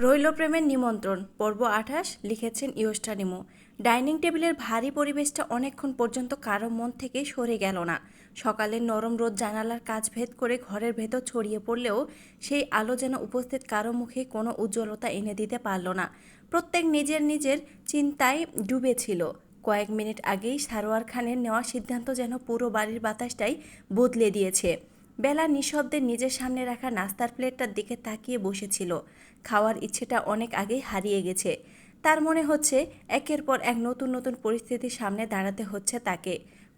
রইল প্রেমের নিমন্ত্রণ পর্ব ২৮ লিখেছেন ইয়োস্টানিমো। ডাইনিং টেবিলের ভারী পরিবেশটা অনেকক্ষণ পর্যন্ত কারো মন থেকে সরে গেল না। সকালের নরম রোদ জানালার কাচ ভেদ করে ঘরের ভেতর ছড়িয়ে পড়লেও সেই আলো যেন উপস্থিত কারো মুখে কোনো উজ্জ্বলতা এনে দিতে পারল না। প্রত্যেক নিজের নিজের চিন্তায় ডুবে ছিল। কয়েক মিনিট আগেই সারোয়ার খানের নেওয়া সিদ্ধান্ত যেন পুরো বাড়ির বাতাসটাই বদলে দিয়েছে। বেলা নিঃশব্দে নিজের সামনে রাখা নাস্তার প্লেটটার দিকে তাকিয়ে বসেছিল। খাওয়ার ইচ্ছেটা অনেক আগেই হারিয়ে গেছে। তার মনে হচ্ছে একের পর এক নতুন নতুন পরিস্থিতির সামনে দাঁড়াতে হচ্ছে তাকে।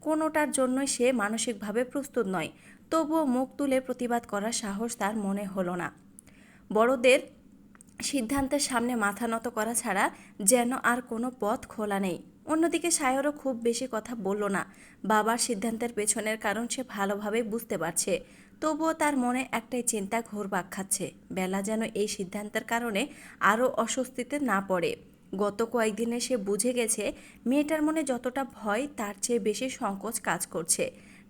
কোনোটার জন্যই সে মানসিকভাবে প্রস্তুত নয়। তবুও মুখ তুলে প্রতিবাদ করার সাহস তার মনে হলো না। বড়দের সিদ্ধান্তের সামনে মাথা নত করা ছাড়া যেন আর কোনো পথ খোলা নেই। অন্যদিকে সায়রও খুব বেশি কথা বলল না। বাবার সিদ্ধান্তের পেছনের কারণ সে ভালোভাবে বুঝতে পারছে। তবুও তার মনে একটাই চিন্তা ঘুরপাক খাচ্ছে, বেলা যেন এই সিদ্ধান্তের কারণে আরও অস্বস্তিতে না পড়ে। গত কয়েকদিনে সে বুঝে গেছে মেয়েটার মনে যতটা ভয় তার চেয়ে বেশি সংকোচ কাজ করছে।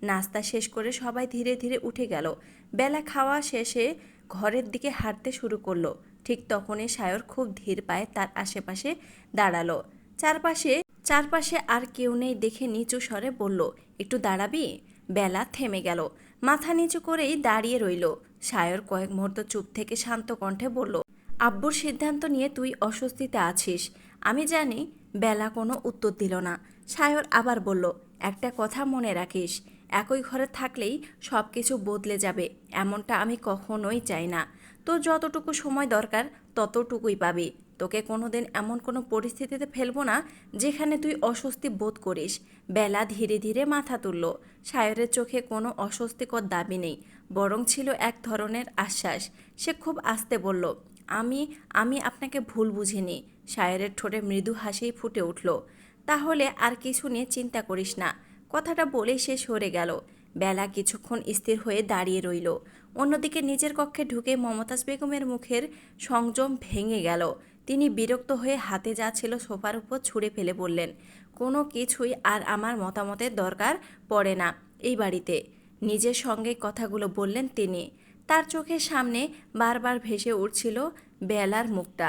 নাস্তা শেষ করে সবাই ধীরে ধীরে উঠে গেল। বেলা খাওয়া শেষে ঘরের দিকে হাঁটতে শুরু করলো। ঠিক তখনই সায়র খুব ধীর পায়ে তার আশেপাশে দাঁড়ালো। চারপাশে আর কেউ নেই দেখে নিচু স্বরে বলল, একটু দাঁড়াবি? বেলা থেমে গেল, মাথা নিচু করেই দাঁড়িয়ে রইল। সায়র কয়েক মুহূর্ত চুপ থেকে শান্ত কণ্ঠে বলল, আব্বুর সিদ্ধান্ত নিয়ে তুই অস্বস্তিতে আছিস আমি জানি। বেলা কোনো উত্তর দিল না। সায়র আবার বলল, একটা কথা মনে রাখিস, একই ঘরে থাকলেই সব কিছু বদলে যাবে এমনটা আমি কখনোই চাই না। তোর যতটুকু সময় দরকার ততটুকুই পাবি। তোকে কোনোদিন এমন কোনো পরিস্থিতিতে ফেলবো না যেখানে তুই অস্বস্তি বোধ করিস। বেলা ধীরে ধীরে মাথা তুলল। সায়রের চোখে কোনো অস্বস্তিকর দাবি নেই, বরং ছিল এক ধরনের আশ্বাস। সে খুব আস্তে বলল, আমি আমি আপনাকে ভুল বুঝিনি। সায়রের ঠোঁটে মৃদু হাসি ফুটে উঠল। তাহলে আর কিছু নিয়ে চিন্তা করিস না। কথাটা বলেই সে সরে গেল। বেলা কিছুক্ষণ স্থির হয়ে দাঁড়িয়ে রইল। অন্যদিকে নিজের কক্ষে ঢুকে মমতাজ বেগমের মুখের সংযম ভেঙে গেল। তিনি বিরক্ত হয়ে হাতে যা ছিল সোফার উপর ছুঁড়ে ফেলে বললেন, কোনো কিছুই আর আমার মতামতের দরকার পড়ে না এই বাড়িতে। নিজের সঙ্গে কথাগুলো বললেন তিনি। তার চোখের সামনে বারবার ভেসে উঠছিল বেলার মুখটা।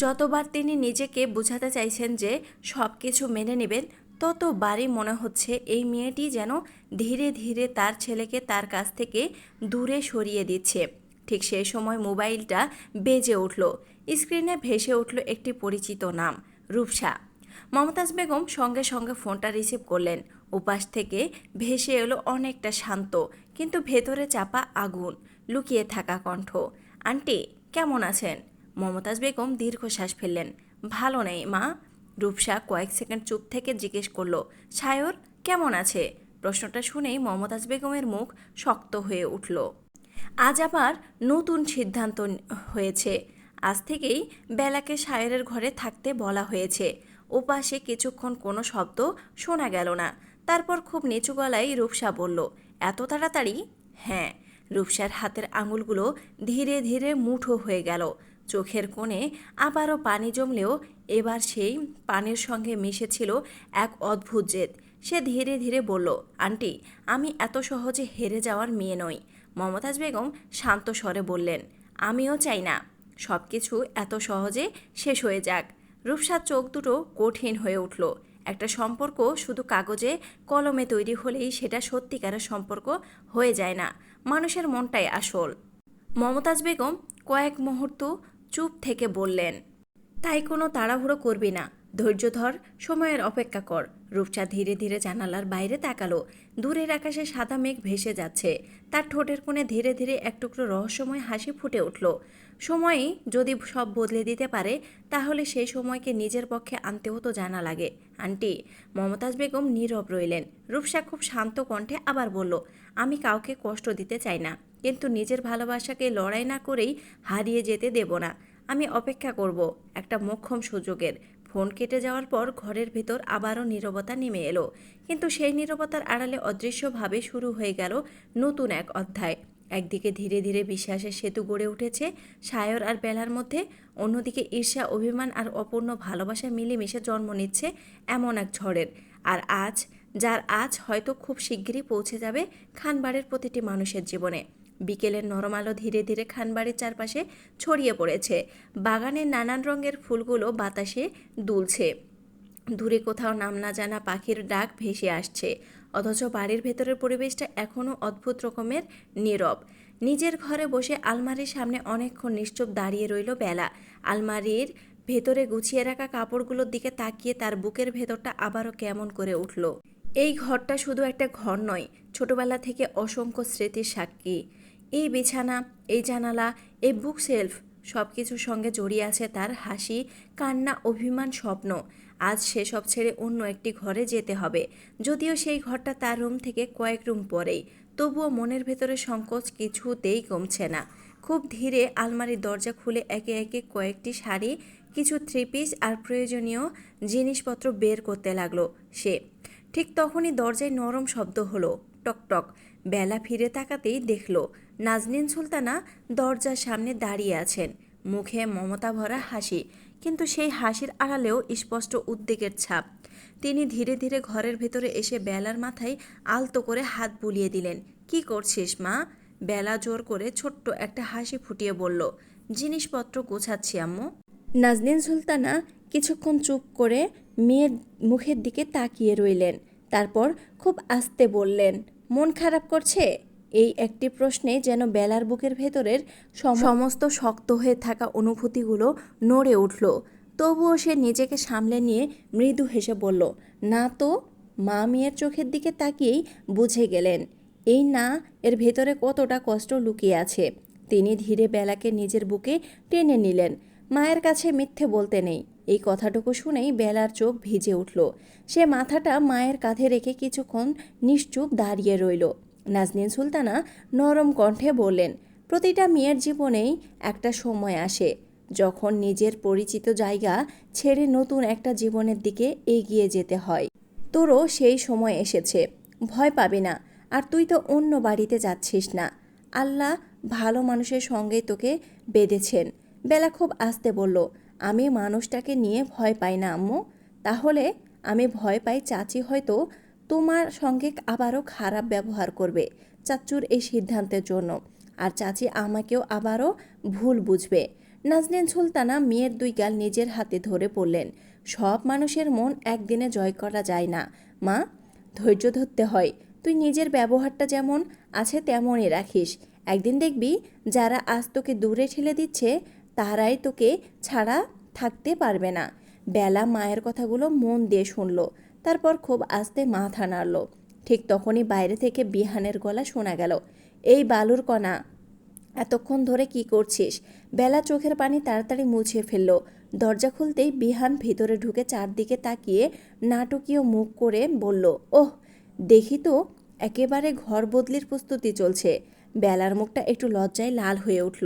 যতবার তিনি নিজেকে বোঝাতে চাইছেন যে সব কিছু মেনে নেবেন, ততবারই মনে হচ্ছে এই মেয়েটি যেন ধীরে ধীরে তার ছেলেকে তার কাছ থেকে দূরে সরিয়ে দিচ্ছে। ঠিক সেই সময় মোবাইলটা বেজে উঠল। স্ক্রিনে ভেসে উঠল একটি পরিচিত নাম, রূপসা। মমতাজ বেগম সঙ্গে সঙ্গে ফোনটা রিসিভ করলেন। উপাস থেকে ভেসে এলো অনেকটা শান্ত কিন্তু ভেতরে চাপা আগুন লুকিয়ে থাকা কণ্ঠ। আন্টি কেমন আছেন? মমতাজ বেগম দীর্ঘশ্বাস ফেললেন। ভালো নেই মা। রূপসা কয়েক সেকেন্ড চুপ থেকে জিজ্ঞেস করলো, সায়র কেমন আছে? প্রশ্নটা শুনেই মমতাজ বেগমের মুখ শক্ত হয়ে উঠল। আজ আবার নতুন সিদ্ধান্ত হয়েছে। আজ থেকেই বেলাকে সায়রের ঘরে থাকতে বলা হয়েছে। ওপাশে কিছুক্ষণ কোনো শব্দ শোনা গেল না। তারপর খুব নিচু গলায় রূপসা বলল, এত তাড়াতাড়ি? হ্যাঁ। রূপসার হাতের আঙুলগুলো ধীরে ধীরে মুঠো হয়ে গেল। চোখের কোণে আবারও পানি জমলেও এবার সেই পানির সঙ্গে মিশেছিল এক অদ্ভুত জেদ। সে ধীরে ধীরে বলল, আন্টি আমি এত সহজে হেরে যাওয়ার মেয়ে নই। মমতাজ বেগম শান্ত স্বরে বললেন, আমিও চাই না সব কিছু এত সহজে শেষ হয়ে যাক। রূপসার চোখ দুটো কঠিন হয়ে উঠল। একটা সম্পর্ক শুধু কাগজে কলমে তৈরি হলেই সেটা সত্যিকারের সম্পর্ক হয়ে যায় না, মানুষের মনটাই আসল। মমতাজ বেগম কয়েক মুহূর্ত চুপ থেকে বললেন, তাই কোনো তাড়াহুড়ো করবি না, ধৈর্য ধর, সময়ের অপেক্ষা কর। রূপসা ধীরে ধীরে জানালার বাইরে তাকালো। দূরের আকাশে সাদা মেঘ ভেসে যাচ্ছে। তার ঠোঁটের কোণে ধীরে ধীরে এক টুকরো রহস্যময় হাসি ফুটে উঠল। সময়ই যদি সব বদলে দিতে পারে, তাহলে সেই সময়কে নিজের পক্ষে আনতেও তো জানা লাগে আন্টি। মমতাজ বেগম নীরব রইলেন। রূপসা খুব শান্ত কণ্ঠে আবার বলল, আমি কাউকে কষ্ট দিতে চাই না, কিন্তু নিজের ভালোবাসাকে লড়াই না করেই হারিয়ে যেতে দেব না। আমি অপেক্ষা করব একটা মোক্ষম সুযোগের। ফোন কেটে যাওয়ার পর ঘরের ভেতর আবারও নীরবতা নেমে এলো। কিন্তু সেই নীরবতার আড়ালে অদৃশ্যভাবে শুরু হয়ে গেল নতুন এক অধ্যায়। একদিকে ধীরে ধীরে বিশ্বাসের সেতু গড়ে উঠেছে সায়র আর বেলার মধ্যে, অন্যদিকে ঈর্ষা, অভিমান আর অপূর্ণ ভালোবাসা মিলেমিশে জন্ম নিচ্ছে এমন এক ঝড়ের। আর আজ হয়তো খুব শিগগিরই পৌঁছে যাবে খানবাড়ির প্রতিটি মানুষের জীবনে। বিকেলের নরম আলো ধীরে ধীরে খানবাড়ির চারপাশে ছড়িয়ে পড়েছে। বাগানের নানান রঙের ফুলগুলো বাতাসে দুলছে। দূরে কোথাও নাম না জানা পাখির ডাক ভেসে আসছে। অথচ বাড়ির ভেতরের পরিবেশটা এখনও অদ্ভুত রকমের নীরব। নিজের ঘরে বসে আলমারির সামনে অনেকক্ষণ নিশ্চুপ দাঁড়িয়ে রইল বেলা। আলমারির ভেতরে গুছিয়ে রাখা কাপড়গুলোর দিকে তাকিয়ে তার বুকের ভেতরটা আবারও কেমন করে উঠল। এই ঘরটা শুধু একটা ঘর নয়, ছোটবেলা থেকে অসংখ্য স্মৃতির সাক্ষী। এই বিছানা, এই জানালা, এই বুক সেলফ, সব কিছুর সঙ্গে জড়িয়ে আছে তার হাসি, কান্না, অভিমান, স্বপ্ন। আজ সেসব ছেড়ে অন্য একটি ঘরে যেতে হবে। যদিও সেই ঘরটা তার রুম থেকে কয়েক রুম পরেই, তবুও মনের ভেতরে সংকোচ কিছুতেই কমছে না। খুব ধীরে আলমারির দরজা খুলে একে একে কয়েকটি শাড়ি, কিছু থ্রি পিস আর প্রয়োজনীয় জিনিসপত্র বের করতে লাগলো সে। ঠিক তখনই দরজায় নরম শব্দ হলো, টকটক। বেলা ফিরে তাকাতেই দেখল নাজনীন সুলতানা দরজার সামনে দাঁড়িয়ে আছেন, মুখে মমতা ভরা হাসি, কিন্তু সেই হাসির আড়ালেও স্পষ্ট উদ্বেগের ছাপ। তিনি ধীরে ধীরে ঘরের ভেতরে এসে বেলার মাথায় আলতো করে হাত বুলিয়ে দিলেন। কি করছিস মা? বেলা জোর করে ছোট্ট একটা হাসি ফুটিয়ে বলল, জিনিসপত্র গোছাচ্ছি আম্মু। নাজনীন সুলতানা কিছুক্ষণ চুপ করে মেয়ের মুখের দিকে তাকিয়ে রইলেন। তারপর খুব আস্তে বললেন, মন খারাপ করছে? এই একটি প্রশ্নে যেন বেলার বুকের ভেতরের সমস্ত শক্ত হয়ে থাকা অনুভূতিগুলো নড়ে উঠল। তবুও সে নিজেকে সামলে নিয়ে মৃদু হেসে বলল, না তো। মা মেয়ের চোখের দিকে তাকিয়েই বুঝে গেলেন এই না এর ভেতরে কতটা কষ্ট লুকিয়ে আছে। তিনি ধীরে বেলাকে নিজের বুকে টেনে নিলেন। মায়ের কাছে মিথ্যে বলতে নেই, এই কথাটুকু শুনেই বেলার চোখ ভিজে উঠল। সে মাথাটা মায়ের কাঁধে রেখে কিছুক্ষণ নিশ্চুপ দাঁড়িয়ে রইল। নাজনীন সুলতানা নরম কণ্ঠে বললেন, প্রতিটা মেয়ের জীবনেই একটা সময় আসে যখন নিজের পরিচিত জায়গা ছেড়ে নতুন একটা জীবনের দিকে এগিয়ে যেতে হয়। তোরও সেই সময় এসেছে, ভয় পাবি না। আর তুই তো অন্য বাড়িতে যাচ্ছিস না, আল্লাহ ভালো মানুষের সঙ্গে তোকে বেঁধেছেন। বেলা খুব আস্তে বলল, আমি মানুষটাকে নিয়ে ভয় পাই না আম্মু। তাহলে আমি ভয় পাই চাচি হয়তো তোমার সঙ্গে আবারও খারাপ ব্যবহার করবে চাচ্চুর এই সিদ্ধান্তের জন্য, আর চাচি আমাকেও আবারও ভুল বুঝবে। নাজনীন সুলতানা মেয়ের দুই গাল নিজের হাতে ধরে পড়লেন, সব মানুষের মন একদিনে জয় করা যায় না মা, ধৈর্য ধরতে হয়। তুই নিজের ব্যবহারটা যেমন আছে তেমনই রাখিস। একদিন দেখবি যারা আজ তোকে দূরে ঠেলে দিচ্ছে তারাই তোকে ছাড়া থাকতে পারবে না। বেলা মায়ের কথাগুলো মন দিয়ে শুনল, তারপর খুব আস্তে মাথা নাড়ল। ঠিক তখনই বাইরে থেকে বিহানের গলা শোনা গেল, এই বালুর কণা, এতক্ষণ ধরে কি করছিস? বেলা চোখের পানি তাড়াতাড়ি মুছে ফেলল। দরজা খুলতেই বিহান ভিতরে ঢুকে চারদিকে তাকিয়ে নাটকীয় মুখ করে বলল, ওহ দেখি তো, একেবারে ঘর বদলির প্রস্তুতি চলছে। বেলার মুখটা একটু লজ্জায় লাল হয়ে উঠল।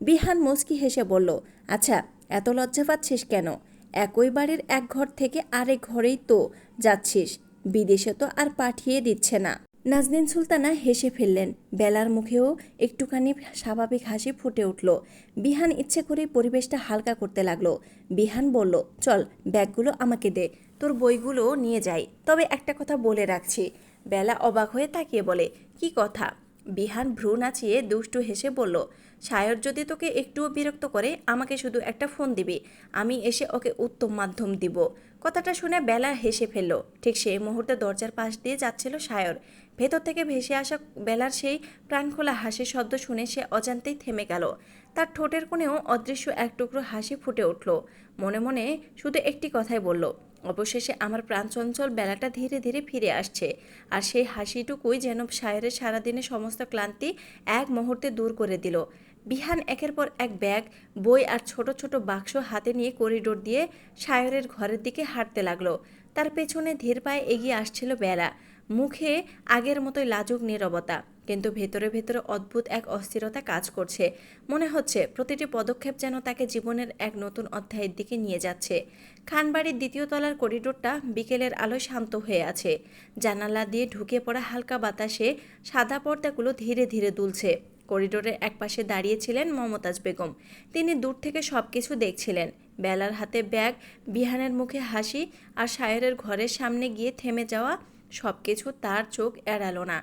বিহান মুচকি হেসে বলল, আচ্ছা এত লজ্জা পাচ্ছিস কেন? একই বাড়ির এক ঘর থেকে আরেক ঘরেই তো যাচ্ছিস, বিদেশে তো আর পাঠিয়ে দিচ্ছে না। নাজনীন সুলতানা হেসে ফেললেন। বেলার মুখেও একটুখানি স্বাভাবিক হাসি ফুটে উঠল। বিহান ইচ্ছে করেই পরিবেশটা হালকা করতে লাগলো। বিহান বলল, চল ব্যাগগুলো আমাকে দে, তোর বইগুলো নিয়ে যাই। তবে একটা কথা বলে রাখছি। বেলা অবাক হয়ে তাকিয়ে বলে, কি কথা? বিহান ভ্রু নাচিয়ে দুষ্টু হেসে বলল, সায়র যদি তোকে একটুও বিরক্ত করে আমাকে শুধু একটা ফোন দিবি, আমি এসে ওকে উত্তম মাধ্যম দিব। কথাটা শুনে বেলা হেসে ফেলল। ঠিক সেই মুহূর্তে দরজার পাশ দিয়ে যাচ্ছিল সায়র। ভেতর থেকে ভেসে আসা বেলার সেই প্রাণখোলা হাসির শব্দ শুনে সে অজান্তেই থেমে গেল। তার ঠোঁটের কোণেও অদৃশ্য এক টুকরো হাসি ফুটে উঠল। মনে মনে শুধু একটি কথাই বলল, অবশেষে আমার প্রাণচঞ্চল বেলাটা ধীরে ধীরে ফিরে আসছে। আর সেই হাসিটুকুই যেন সায়রের সারাদিনের সমস্ত ক্লান্তি এক মুহূর্তে দূর করে দিল। বিহান একের পর এক ব্যাগ, বই আর ছোট ছোট বাক্স হাতে নিয়ে করিডোর দিয়ে সায়রের ঘরের দিকে হাঁটতে লাগলো। তার পেছনে ধীর পায়ে এগিয়ে আসছিল বেলা। মুখে আগের মতোই লাজুক নীরবতা, কিন্তু ভেতরে ভেতরে অদ্ভুত এক অস্থিরতা কাজ করছে। মনে হচ্ছে প্রতিটি পদক্ষেপ যেন তাকে জীবনের এক নতুন অধ্যায়ের দিকে নিয়ে যাচ্ছে। খানবাড়ির দ্বিতীয় তলার করিডোরটা বিকেলের আলোয় শান্ত হয়ে আছে। জানালা দিয়ে ঢুকে পড়া হালকা বাতাসে সাদা পর্দাগুলো ধীরে ধীরে দুলছে। করিডোরের একপাশে দাঁড়িয়েছিলেন মমতাজ বেগম। তিনি দূর থেকে সবকিছু দেখছিলেন। বেলার হাতে ব্যাগ, বিহানের মুখে হাসি, আর সায়রের ঘরের সামনে গিয়ে থেমে যাওয়া সবকিছু তার চোখ এড়ালো না।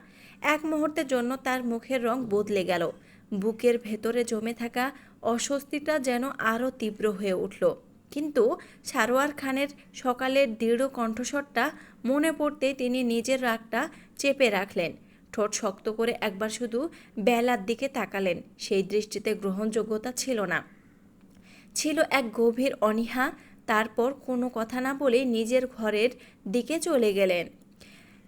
এক মুহূর্তের জন্য তার মুখের রং বদলে গেল। বুকের ভেতরে জমে থাকা অস্বস্তিটা যেন আরও তীব্র হয়ে উঠল। কিন্তু সারোয়ার খানের সকালের দৃঢ় কণ্ঠস্বরটা মনে পড়তেই তিনি নিজের রাগটা চেপে রাখলেন। ঠোঁট শক্ত করে একবার শুধু বেলার দিকে তাকালেন। সেই দৃষ্টিতে গ্রহণযোগ্যতা ছিল না, ছিল এক গভীর অনীহা। তারপর কোনো কথা না বলে নিজের ঘরের দিকে চলে গেলেন।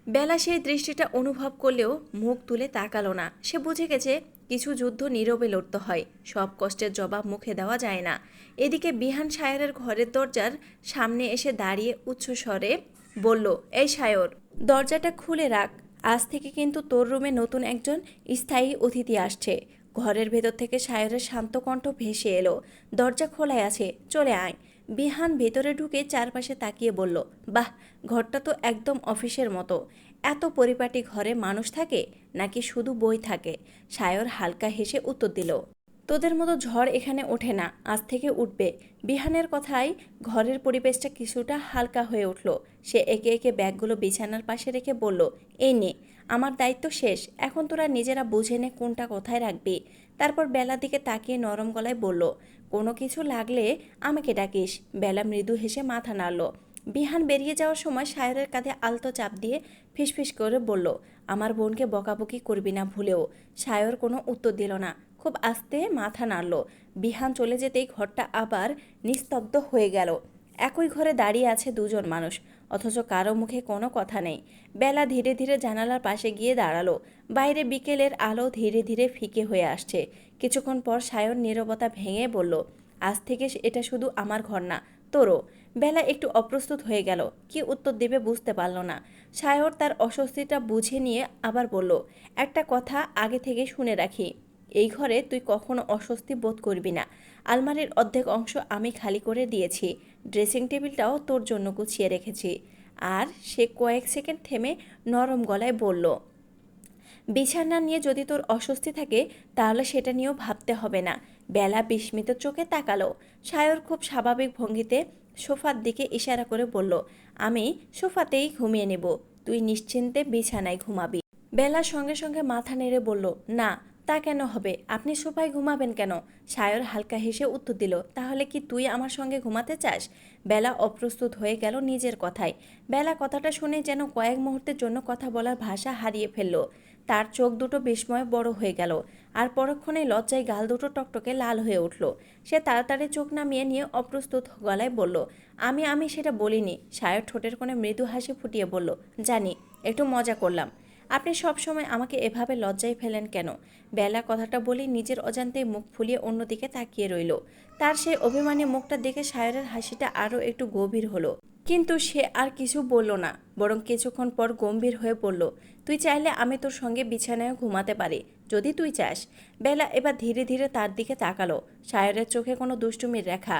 বেলা সেই দৃষ্টিটা অনুভব করলেও মুখ তুলে তাকালো না। সে বুঝে গেছে কিছু যুদ্ধ নীরবে লড়তে হয়, সব কষ্টের জবাব মুখে দেওয়া যায় না। এদিকে বিহান সায়রের ঘরের দরজার সামনে এসে দাঁড়িয়ে উচ্চস্বরে বলল, এই সায়র, দরজাটা খুলে রাখ। আজ থেকে কিন্তু তোর রুমে নতুন একজন স্থায়ী অতিথি আসছে। ঘরের ভেতর থেকে সায়রের শান্ত কণ্ঠ ভেসে এলো, দরজা খোলাই আছে, চলে আয়। বিহান ভেতরে ঢুকে চারপাশে তাকিয়ে বলল, বাহ, ঘরটা তো একদম অফিসের মতো। এত পরিপাটি ঘরে মানুষ থাকে নাকি শুধু বই থাকে? সায়র হালকা হেসে উত্তর দিল, তোদের মতো ঝড় এখানে ওঠে না, আজ থেকে উঠবে। বিহানের কথায় ঘরের পরিবেশটা কিছুটা হালকা হয়ে উঠল। সে একে একে ব্যাগগুলো বিছানার পাশে রেখে বলল, এই নে, আমার দায়িত্ব শেষ, এখন তোরা নিজেরা বুঝে নে কোনটা কোথায় রাখবি। তারপর বেলার দিকে তাকিয়ে নরম গলায় বলল, কোনো কিছু লাগলে আমাকে ডাকিস। বেলা মৃদু হেসে মাথা নাড়ল। বিহান বেরিয়ে যাওয়ার সময় সায়রের কাঁধে আলতো চাপ দিয়ে ফিসফিস করে বলল, আমার বোনকে বকাবকি করবি না ভুলেও। সায়র কোনো উত্তর দিল না, খুব আস্তে মাথা নাড়ল। বিহান চলে যেতেই ঘরটা আবার নিস্তব্ধ হয়ে গেল। একই ঘরে দাঁড়িয়ে আছে দুজন মানুষ, অথচ কারো মুখে কোনো কথা নেই। বেলা ধীরে ধীরে জানালার পাশে গিয়ে দাঁড়ালো। বাইরে বিকেলের আলো ধীরে ধীরে ফিকে হয়ে আসছে। কিছুক্ষণ পর সায়র নীরবতা ভেঙে বলল, আজ থেকে এটা শুধু আমার ঘর না, তোরও। বেলা একটু অপ্রস্তুত হয়ে গেল, কি উত্তর দেবে বুঝতে পারল না। সায়র তার অস্বস্তিটা বুঝে নিয়ে আবার বলল, একটা কথা আগে থেকে শুনে রাখি, এই ঘরে তুই কখনো অস্বস্তি বোধ করবি না। আলমারির অর্ধেক অংশ আমি খালি করে দিয়েছি, ড্রেসিং টেবিলটাও তোর জন্য গুছিয়ে রেখেছি। আর সে কয়েক সেকেন্ড থেমে নরম গলায় বলল, বিছানা নিয়ে যদি তোর অস্বস্তি থাকে তাহলে সেটা নিয়েও ভাবতে হবে না। বেলা বিস্মিত চোখে তাকালো। সায়র খুব স্বাভাবিক ভঙ্গিতে সোফার দিকে ইশারা করে বলল, আমি সোফাতেই ঘুমিয়ে নেব, তুই নিশ্চিন্তে বিছানায় ঘুমাবি। বেলা সঙ্গে সঙ্গে মাথা নেড়ে বলল, না, তা কেন হবে? আপনি সোফায় ঘুমাবেন কেন? সায়র হালকা হেসে উত্তর দিল, তাহলে কি তুই আমার সঙ্গে ঘুমাতে চাস? বেলা অপ্রস্তুত হয়ে গেল নিজের কথায়। বেলা কথাটা শুনে যেন কয়েক মুহূর্তের জন্য কথা বলার ভাষা হারিয়ে ফেলল। তার চোখ দুটো বিস্ময়ে বড় হয়ে গেল, আর পরক্ষণে লজ্জায় গাল দুটো টকটকে লাল হয়ে উঠল। সে তাড়াতাড়ি চোখ নামিয়ে নিয়ে অপ্রস্তুত গলায় বলল, আমি সেটা বলিনি। সায়র ঠোঁটের কোণে মৃদু হাসি ফুটিয়ে বলল, জানি, একটু মজা করলাম। আপনি সব সময় আমাকে এভাবে লজ্জায় ফেলেন কেন? বেলা কথাটা বলে নিজের অজান্তেই মুখ ফুলিয়ে অন্যদিকে তাকিয়ে রইল। তার সেই অভিমানী মুখটা দেখে সায়রের হাসিটা আরও একটু গভীর হলো। কিন্তু সে আর কিছু বলল না, বরং কিছুক্ষণ পর গম্ভীর হয়ে বলল, তুই চাইলে আমি তোর সঙ্গে বিছানায় ঘুমাতে পারি, যদি তুই চাস। বেলা এবার ধীরে ধীরে তার দিকে তাকালো। সায়রের চোখে কোনো দুষ্টুমির রেখা।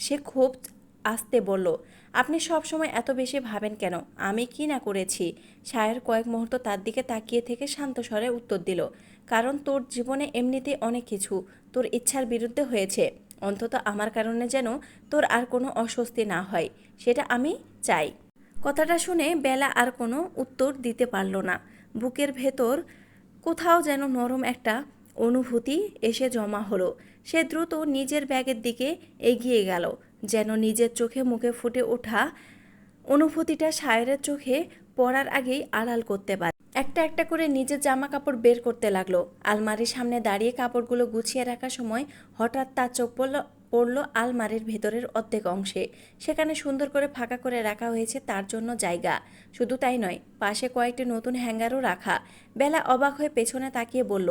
সে খুব আস্তে বলল, আপনি সব সময় এত বেশি ভাবেন কেন? আমি কি না করেছি? সায়র কয়েক মুহূর্ত তার দিকে তাকিয়ে থেকে শান্ত স্বরে উত্তর দিল, কারণ তোর জীবনে এমনিতেই অনেক কিছু তোর ইচ্ছার বিরুদ্ধে হয়েছে। অন্তত আমার কারণে যেন তোর আর কোনো অস্বস্তি না হয়, সেটা আমি চাই। কথাটা শুনে বেলা আর কোনো উত্তর দিতে পারল না। বুকের ভেতর কোথাও যেন নরম একটা অনুভূতি এসে জমা হলো। সে দ্রুত নিজের ব্যাগের দিকে এগিয়ে গেল, যেন নিজের চোখে মুখে ফুটে ওঠা অনুভূতিটা সায়রের চোখে পড়ার আগেই আড়াল করতে পারে। একটা একটা করে নিজের জামা কাপড় বের করতে লাগলো। আলমারির সামনে দাঁড়িয়ে কাপড়গুলো গুছিয়ে রাখার সময় হঠাৎ তার চোখ পড়ল আলমারির ভেতরের অর্ধেক অংশে। সেখানে সুন্দর করে ফাঁকা করে রাখা হয়েছে তার জন্য জায়গা। শুধু তাই নয়, পাশে কয়েকটি নতুন হ্যাঙ্গারও রাখা। বেলা অবাক হয়ে পেছনে তাকিয়ে বলল,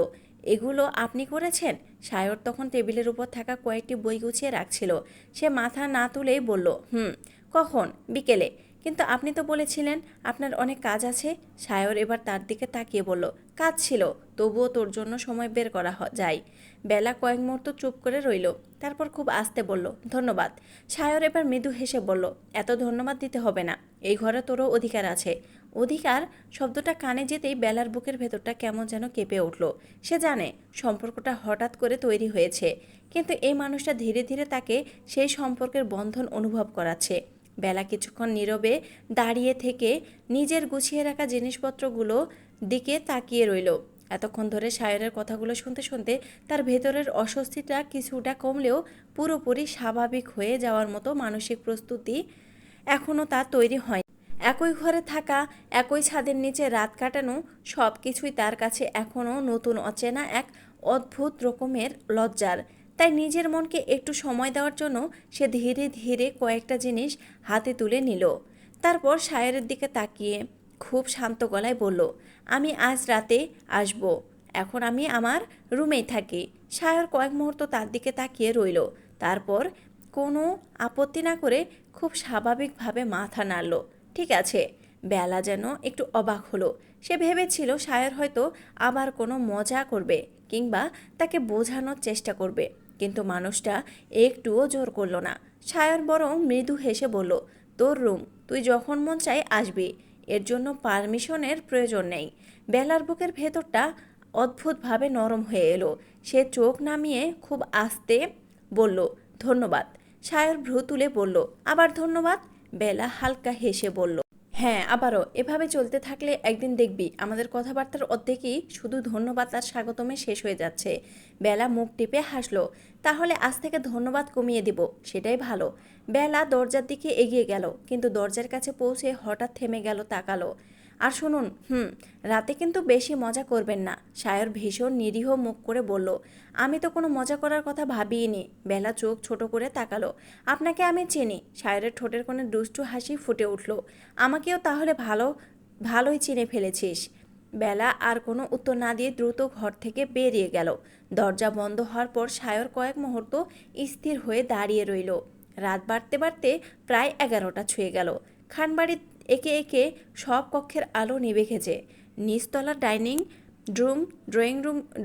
এগুলো আপনি করেছেন? সায়র তখন টেবিলের উপর থাকা কয়েকটি বই গুছিয়ে রাখছিল। সে মাথা না তুলেই বলল, কখন? বিকেলে। কিন্তু আপনি তো বলেছিলেন আপনার অনেক কাজ আছে। সায়র এবার তার দিকে তাকিয়ে বলল, কাজ ছিল, তবুও তোর জন্য সময় বের করা যায়। বেলা কয়েক মুহূর্ত চুপ করে রইল, তারপর খুব আস্তে বলল, ধন্যবাদ। সায়র এবার মৃদু হেসে বলল, এত ধন্যবাদ দিতে হবে না, এই ঘরে তোরও অধিকার আছে। অধিকার শব্দটা কানে যেতেই বেলার বুকের ভেতরটা কেমন যেন কেঁপে উঠল। সে জানে সম্পর্কটা হঠাৎ করে তৈরি হয়েছে, কিন্তু এই মানুষটা ধীরে ধীরে তাকে সেই সম্পর্কের বন্ধন অনুভব করাচ্ছে। বেলা কিছুক্ষণ নীরবে দাঁড়িয়ে থেকে নিজের গুছিয়ে রাখা জিনিসপত্রগুলো দিকে তাকিয়ে রইল। এতক্ষণ ধরে সায়রের কথাগুলো শুনতে শুনতে তার ভেতরের অস্বস্তিটা কিছুটা কমলেও পুরোপুরি স্বাভাবিক হয়ে যাওয়ার মতো মানসিক প্রস্তুতি এখনও তার তৈরি হয়নি। একই ঘরে থাকা, একই ছাদের নিচে রাত কাটানো, সব কিছুই তার কাছে এখনও নতুন, অচেনা, এক অদ্ভুত রকমের লজ্জার। তাই নিজের মনকে একটু সময় দেওয়ার জন্য সে ধীরে ধীরে কয়েকটা জিনিস হাতে তুলে নিল। তারপর সায়রের দিকে তাকিয়ে খুব শান্ত গলায় বলল, আমি আজ রাতে আসব। এখন আমি আমার রুমেই থাকি। সায়র কয়েক মুহূর্ত তার দিকে তাকিয়ে রইল। তারপর কোনো আপত্তি না করে খুব স্বাভাবিকভাবে মাথা নাড়ল। ঠিক আছে। বেলা যেন একটু অবাক হলো। সে ভেবেছিল সায়র হয়তো আবার কোনো মজা করবে কিংবা তাকে বোঝানোর চেষ্টা করবে, কিন্তু মানুষটা একটুও জোর করল না। সায়র বরং মৃদু হেসে বলল, তোর রুম, তুই যখন মন চাই আসবি, এর জন্য পারমিশনের প্রয়োজন নেই। বেলার বুকের ভেতরটা অদ্ভুতভাবে নরম হয়ে এলো। সে চোখ নামিয়ে খুব আস্তে বলল, ধন্যবাদ। সায়র ভ্রু তুলে বলল, আবার ধন্যবাদ? বেলা হালকা হেসে বলল, হ্যাঁ, আবারও। এভাবে চলতে থাকলে একদিন দেখবি আমাদের কথাবার্তার অর্ধেকই শুধু ধন্যবাদ আর স্বাগতমে শেষ হয়ে যাচ্ছে। বেলা মুখ টিপে হাসলো, তাহলে আজ থেকে ধন্যবাদ কমিয়ে দিব, সেটাই ভালো। বেলা দরজার দিকে এগিয়ে গেল, কিন্তু দরজার কাছে পৌঁছে হঠাৎ থেমে গেল, তাকালো। আর শুনুন, রাতে কিন্তু বেশি মজা করবেন না। সায়র ভীষণ নিরীহ মুখ করে বলল, আমি তো কোনো মজা করার কথা ভাবিইনি। বেলা চোখ ছোট করে তাকালো। আপনাকে আমি চিনি। সায়রের ঠোঁটের কোণে দুষ্টু হাসি ফুটে উঠল। আমাকেও তাহলে ভালোই চিনে ফেলেছিস। বেলা আর কোনো উত্তর না দিয়ে দ্রুত ঘর থেকে বেরিয়ে গেল। দরজা বন্ধ হওয়ার পর সায়র কয়েক মুহূর্ত স্থির হয়ে দাঁড়িয়ে রইল। রাত বাড়তে বাড়তে প্রায় 11টা ছুঁয়ে গেল। খানবাড়ির একে একে সব কক্ষের আলো নিভে গেছে। নিচতলার রুম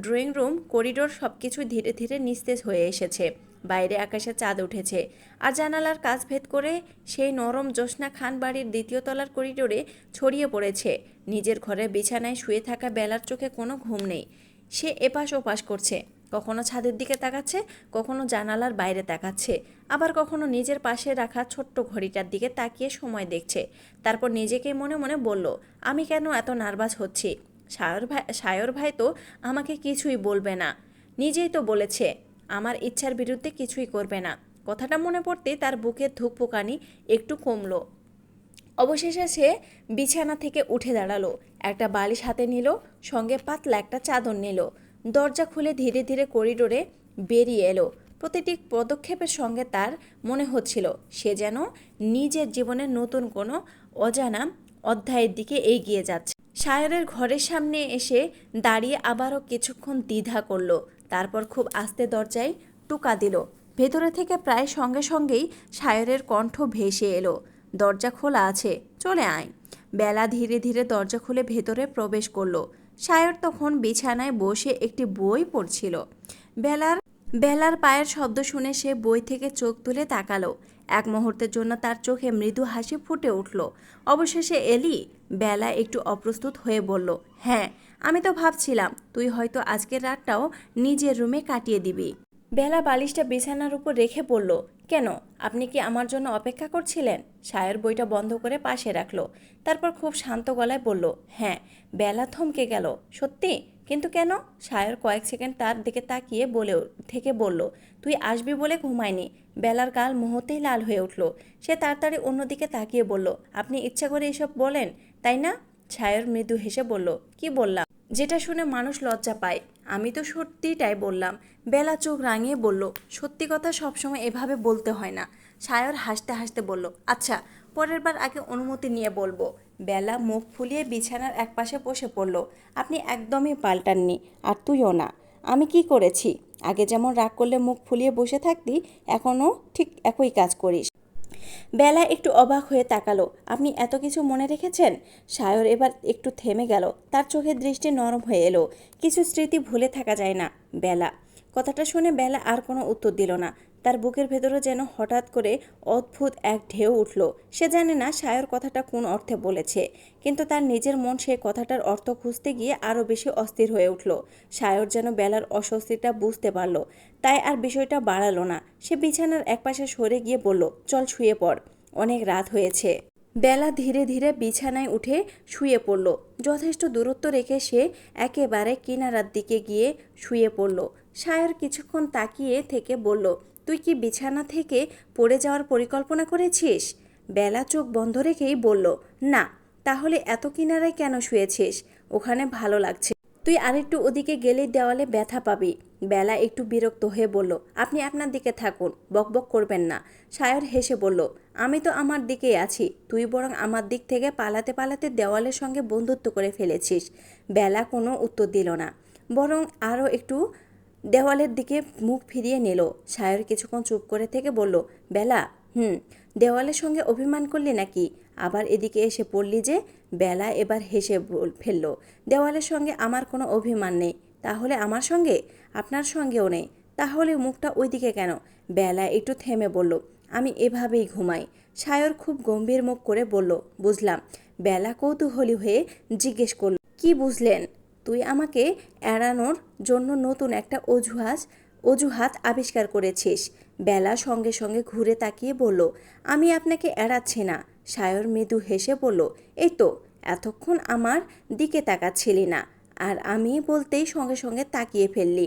ড্রয়িং রুম, করিডোর সব কিছু ধীরে ধীরে নিস্তেজ হয়ে এসেছে। বাইরে আকাশে চাঁদ উঠেছে, আর জানালার কাচ ভেদ করে সেই নরম জ্যোৎস্না খানবাড়ির দ্বিতীয় তলার করিডোরে ছড়িয়ে পড়েছে। নিজের ঘরে বিছানায় শুয়ে থাকা বেলার চোখে কোনো ঘুম নেই। সে এপাশ ওপাশ করছে, কখনো ছাদের দিকে তাকাচ্ছে, কখনো জানালার বাইরে তাকাচ্ছে, আবার কখনো নিজের পাশে রাখা ছোট্ট ঘড়িটার দিকে তাকিয়ে সময় দেখছে। তারপর নিজেকে মনে মনে বলল, আমি কেন এত নার্ভাস হচ্ছি? সায়র ভাই তো আমাকে কিছুই বলবে না, নিজেই তো বলেছে আমার ইচ্ছার বিরুদ্ধে কিছুই করবে না। কথাটা মনে পড়তে তার বুকের ধুকপুকানি একটু কমলো। অবশেষে সে বিছানা থেকে উঠে দাঁড়ালো, একটা বালিশ হাতে নিল, সঙ্গে পাতলা একটা চাদর নিল। দরজা খুলে ধীরে ধীরে করিডোরে বেরিয়ে এলো। প্রতিটি পদক্ষেপের সঙ্গে তার মনে হচ্ছিল সে যেন নিজের জীবনের নতুন কোনো অজানা অধ্যায়ের দিকে এগিয়ে যাচ্ছে। সায়রের ঘরের সামনে এসে দাঁড়িয়ে আবারও কিছুক্ষণ দ্বিধা করল, তারপর খুব আস্তে দরজায় টোকা দিল। ভেতরে থেকে প্রায় সঙ্গে সঙ্গেই সায়রের কণ্ঠ ভেসে এলো, দরজা খোলা আছে, চলে আয়। বেলা ধীরে ধীরে দরজা খুলে ভেতরে প্রবেশ করলো। সায়র তখন বিছানায় বসে একটি বই পড়ছিল। বেলার পায়ের শব্দ শুনে সে বই থেকে চোখ তুলে তাকালো। এক মুহূর্তের জন্য তার চোখে মৃদু হাসি ফুটে উঠল। অবশেষে এলি? বেলা একটু অপ্রস্তুত হয়ে বলল, হ্যাঁ, আমি তো ভাবছিলাম তুই হয়তো আজকের রাতটাও নিজের রুমে কাটিয়ে দিবি। বেলা বালিশটা বিছানার উপর রেখে বলল, কেন, আপনি কি আমার জন্য অপেক্ষা করছিলেন? সায়র বইটা বন্ধ করে পাশে রাখলো। তারপর খুব শান্ত গলায় বলল, হ্যাঁ। বেলা থমকে গেল, সত্যি? কিন্তু কেন? সায়র কয়েক সেকেন্ড তার দিকে তাকিয়ে বলল, তুই আসবি বলে ঘুমায়নি। বেলার গাল মুহূর্তেই লাল হয়ে উঠল। সে তাড়াতাড়ি অন্যদিকে তাকিয়ে বলল, আপনি ইচ্ছা করে এসব বলেন, তাই না? সায়র মৃদু হেসে বলল, কি বললাম যেটা শুনে মানুষ লজ্জা পায়? আমি তো সত্যিটাই বললাম। বেলা চোখ রাঙিয়ে বলল, সত্যি কথা সবসময় এভাবে বলতে হয় না। সায়র হাসতে হাসতে বলল, আচ্ছা, পরের বার আগে অনুমতি নিয়ে বলবো। বেলা মুখ ফুলিয়ে বিছানার একপাশে বসে পড়ল। আপনি একদমই পাল্টাননি, আর তুইও না। আমি কি করেছি? আগে যেমন রাগ করলে মুখ ফুলিয়ে বসে থাকতি, এখনও ঠিক একই কাজ করিস। বেলা একটু অবাক হয়ে তাকালো, আপনি এত কিছু মনে রেখেছেন? সায়র এবার একটু থেমে গেল, তার চোখের দৃষ্টি নরম হয়ে এলো। কিছু স্মৃতি ভুলে থাকা যায় না, বেলা। কথাটা শুনে বেলা আর কোনো উত্তর দিল না। তার বুকের ভেতরে যেন হঠাৎ করে অদ্ভুত এক ঢেউ উঠল। সে জানে না সায়র কথাটা কোন অর্থে বলেছে, কিন্তু তার নিজের মন সেই কথাটার অর্থ খুঁজতে গিয়ে আরও বেশি অস্থির হয়ে উঠল। সায়র যেন বেলার অস্বস্তিটা বুঝতে পারল, তাই আর বিষয়টা বাড়ালো না। সে বিছানার একপাশে সরে গিয়ে বলল, চল শুয়ে পড়, অনেক রাত হয়েছে। বেলা ধীরে ধীরে বিছানায় উঠে শুয়ে পড়ল। যথেষ্ট দূরত্ব রেখে সে একেবারে কিনারার দিকে গিয়ে শুয়ে পড়ল। সায়র কিছুক্ষণ তাকিয়ে থেকে বলল, তুই কি বিছানা থেকে পড়ে যাওয়ার পরিকল্পনা করেছিস? বেলা চোখ বন্ধ রেখেই বলল, না। তাহলে এত কিনারায় কেন শুয়েছিস? ওখানে ভালো লাগছে। তুই আরেকটু ওদিকে গেলেই দেওয়ালে ব্যথা পাবি। বেলা একটু বিরক্ত হয়ে বলল, আপনি আপনার দিকে থাকুন, বকবক করবেন না। সায়র হেসে বলল, আমি তো আমার দিকেই আছি, তুই বরং আমার দিক থেকে পালাতে পালাতে দেওয়ালের সঙ্গে বন্ধুত্ব করে ফেলেছিস। বেলা কোনো উত্তর দিল না, বরং আরও একটু দেওয়ালের দিকে মুখ ফিরিয়ে নিল। সায়র কিছুক্ষণ চুপ করে থেকে বলল, বেলা, দেওয়ালের সঙ্গে অভিমান করলি নাকি? আবার এদিকে এসে পড়লি যে? বেলা এবার হেসে ফেলল, দেওয়ালের সঙ্গে আমার কোনো অভিমান নেই। তাহলে আমার সঙ্গে? আপনার সঙ্গেও নেই। তাহলে মুখটা ওইদিকে কেন? বেলা একটু থেমে বলল, আমি এভাবেই ঘুমাই। সায়র খুব গম্ভীর মুখ করে বলল, বুঝলাম। বেলা কৌতূহলী হয়ে জিজ্ঞেস করল, কি বুঝলেন? তুই আমাকে এড়ানোর জন্য নতুন একটা অজুহাত আবিষ্কার করেছিস। বেলা সঙ্গে সঙ্গে ঘুরে তাকিয়ে বলল, আমি আপনাকে এড়াচ্ছি না। সায়র মৃদু হেসে বলল, এই তো, এতক্ষণ আমার দিকে তাকাচ্ছিলি না, আর আমি বলতেই সঙ্গে সঙ্গে তাকিয়ে ফেললি।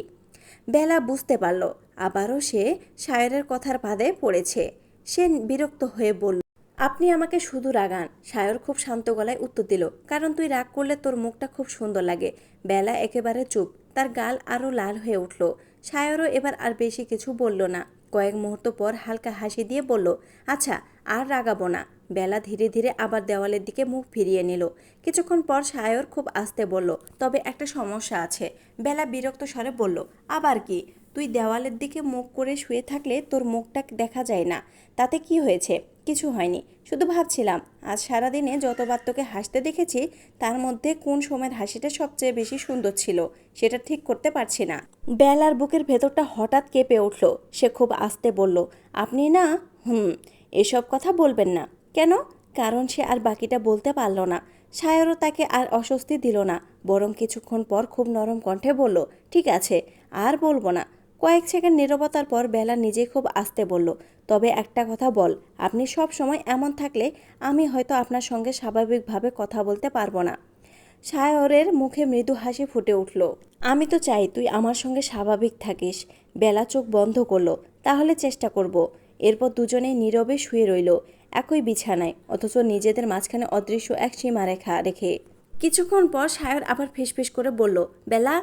বেলা বুঝতে পারল আবারও সে সায়রের কথার ফাঁদে পড়েছে। সে বিরক্ত হয়ে বলল, আপনি আমাকে শুধু রাগান। সায়র খুব শান্ত গলায় উত্তর দিল, কারণ তুই রাগ করলে তোর মুখটা খুব সুন্দর লাগে। বেলা একেবারে চুপ, তার গাল আরও লাল হয়ে উঠল। সায়রও এবার আর বেশি কিছু বলল না। কয়েক মুহূর্ত পর হালকা হাসি দিয়ে বলল, আচ্ছা, আর রাগাবো না। বেলা ধীরে ধীরে আবার দেওয়ালের দিকে মুখ ফিরিয়ে নিল। কিছুক্ষণ পর সায়র খুব আস্তে বলল, তবে একটা সমস্যা আছে। বেলা বিরক্ত স্বরে বলল, আবার কি? তুই দেওয়ালের দিকে মুখ করে শুয়ে থাকলে তোর মুখটা দেখা যায় না। তাতে কি হয়েছে? কিছু হয়নি, শুধু ভাবছিলাম আজ সারাদিনে যতবার তোকে হাসতে দেখেছি তার মধ্যে কোন সময়ের হাসিটা সবচেয়ে বেশি সুন্দর ছিল সেটা ঠিক করতে পারছি না। বেলার বুকের ভেতরটা হঠাৎ কেঁপে উঠল। সে খুব আস্তে বলল, আপনি না, এসব কথা বলবেন না। কেন? কারণ সে আর বাকিটা বলতে পারল না। সায়রও তাকে আর অস্বস্তি দিল না, বরং কিছুক্ষণ পর খুব নরম কণ্ঠে বলল, ঠিক আছে, আর বলবো না। কয়েক সেকেন্ড নীরবতার পর বেলা নিজে খুব আস্তে বলল, তবে একটা কথা বল, আপনি সব সময় এমন থাকলে আমি হয়তো আপনার সঙ্গে স্বাভাবিকভাবে কথা বলতে পারবো না। সায়রের মুখে মৃদু হাসি ফুটে উঠল, আমি তো চাই তুই আমার সঙ্গে স্বাভাবিক থাকিস। বেলা চোখ বন্ধ করলো, তাহলে চেষ্টা করব। এরপর দুজনেই নীরবে শুয়ে রইল একই বিছানায়, অথচ নিজেদের মাঝখানে অদৃশ্য এক সীমারেখা রেখে। কিছুক্ষণ পর সায়র আবার ফিসফিস করে বলল, বেলা,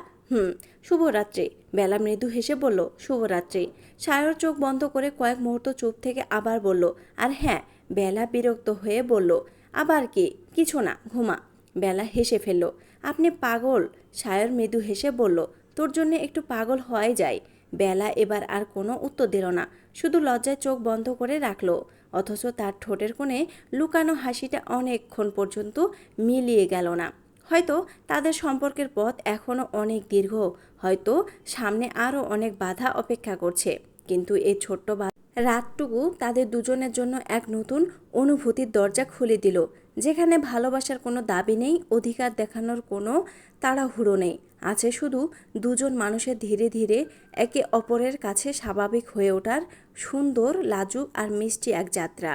শুভরাত্রি। বেলা মৃদু হেসে বলল, শুভরাত্রি। সায়র চোখ বন্ধ করে কয়েক মুহূর্ত চুপ থেকে আবার বলল, আর হ্যাঁ। বেলা বিরক্ত হয়ে বলল, আবার কি? কিছু না, ঘুমা। বেলা হেসে ফেলল, আপনি পাগল। সায়র মৃদু হেসে বলল, তোর জন্য একটু পাগল হওয়াই যায়। বেলা এবার আর কোনো উত্তর দিল না, শুধু লজ্জায় চোখ বন্ধ করে রাখল। অথচ তার ঠোঁটের কোণে লুকানো হাসিটা অনেকক্ষণ পর্যন্ত মিলিয়ে গেল না। হয়তো তাদের সম্পর্কের পথ এখনও অনেক দীর্ঘ, হয়তো সামনে আরও অনেক বাধা অপেক্ষা করছে, কিন্তু এই ছোট্ট রাতটুকু তাদের দুজনের জন্য এক নতুন অনুভূতির দরজা খুলে দিল, যেখানে ভালোবাসার কোনো দাবি নেই, অধিকার দেখানোর কোনো তাড়াহুড়ো নেই। আছে শুধু দুজন মানুষের ধীরে ধীরে একে অপরের কাছে স্বাভাবিক হয়ে ওঠার সুন্দর, লাজুক আর মিষ্টি এক যাত্রা।